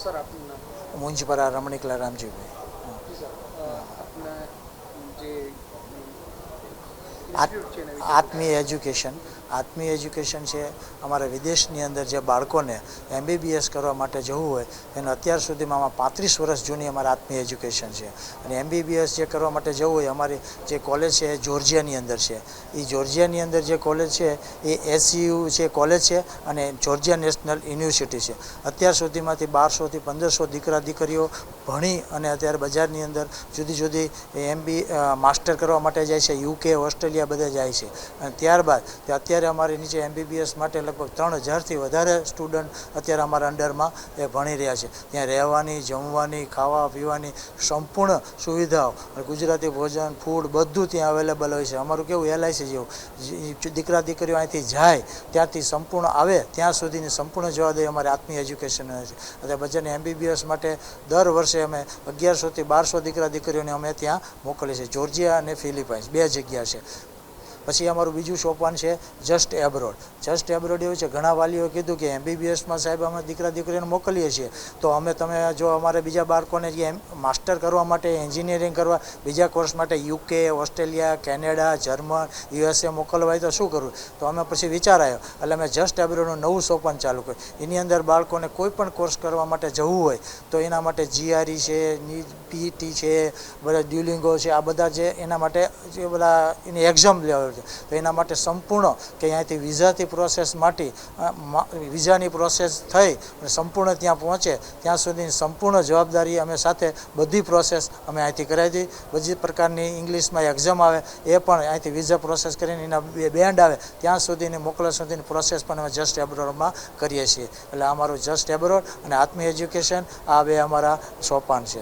Sir आपનું નામ? મુંજપરા રમણીકલા રામજીભાઈ. આપના જે આત્મીય એજ્યુકેશન છે અમારા વિદેશની અંદર જે બાળકોને MBBS કરવા માટે જવું હોય એને અત્યાર સુધીમાં આમાં 35 વર્ષ જૂની અમારા આત્મીય એજ્યુકેશન છે. અને MBBS જે કરવા માટે જવું હોય અમારી જે કોલેજ છે એ જોર્જિયાની અંદર છે. એ જોર્જિયાની અંદર જે કોલેજ છે એ SCU છે કોલેજ છે અને જોર્જિયા નેશનલ યુનિવર્સિટી છે. અત્યાર સુધીમાંથી 1200 થી 1500 દીકરા દીકરીઓ ભણી અને અત્યારે બજારની અંદર જુદી જુદી માસ્ટર કરવા માટે જાય છે. UK, ઓસ્ટ્રેલિયા બધા જાય છે. અને ત્યારબાદ અત્યારે અમારી નીચે MBBS માટે લગભગ 3000થી વધારે સ્ટુડન્ટ અત્યારે અમારા અંડરમાં એ ભણી રહ્યા છે. ત્યાં રહેવાની, જમવાની, ખાવા પીવાની સંપૂર્ણ સુવિધાઓ અને ગુજરાતી ભોજન, ફૂડ બધું ત્યાં અવેલેબલ હોય છે. અમારું કેવું LIC જેવું દીકરા દીકરીઓ અહીંથી જાય ત્યાંથી સંપૂર્ણ આવે ત્યાં સુધીની સંપૂર્ણ જવાબદારી અમારે આત્મીય એજ્યુકેશન છે. અત્યારે બધાને MBBS માટે દર વર્ષે અમે 1100 થી 1200 દીકરા દીકરીઓને અમે ત્યાં મોકલીએ છીએ. જોર્જિયા અને ફિલિપાઇન્સ 2 જગ્યા છે. પછી અમારું બીજું સોપાન છે જસ્ટ એબ્રોડ. જસ્ટ એબ્રોડ એવું છે, ઘણા વાલીઓએ કીધું કે MBBSમાં સાહેબ અમે દીકરા દીકરીઓને મોકલીએ છીએ તો તમે જો અમારે બીજા બાળકોને જે માસ્ટર કરવા માટે, એન્જિનિયરિંગ કરવા, બીજા કોર્સ માટે UK, Australia, Canada, German, USA મોકલવા હોય તો શું કરવું? તો અમે પછી વિચાર આવ્યો એટલે અમે જસ્ટ એબ્રોડનું નવું સોપાન ચાલુ કર્યું. એની અંદર બાળકોને કોઈ પણ કોર્સ કરવા માટે જવું હોય તો એના માટે GRE છે, PET છે, બધા ડ્યુલિંગો છે, આ બધા જે એના માટે જે બધા એની એક્ઝામ લેવા તો એના માટે સંપૂર્ણ કે અહીંયાથી વિઝાથી પ્રોસેસ માટે વિઝાની પ્રોસેસ થઈ અને સંપૂર્ણ ત્યાં પહોંચે ત્યાં સુધીની સંપૂર્ણ જવાબદારી અમે સાથે બધી પ્રોસેસ અમે અહીંથી કરાવી દઈએ. બધી પ્રકારની ઇંગ્લિશમાં એક્ઝામ આવે એ પણ અહીંથી વિઝા પ્રોસેસ કરીને એના બેન્ડ આવે ત્યાં સુધીની મોકલવા સુધીની પ્રોસેસ પણ અમે જસ્ટ એબ્રોડમાં કરીએ છીએ. એટલે અમારું જસ્ટ એબ્રોડ અને આત્મીય એજ્યુકેશન આ બે અમારા સોપાન છે.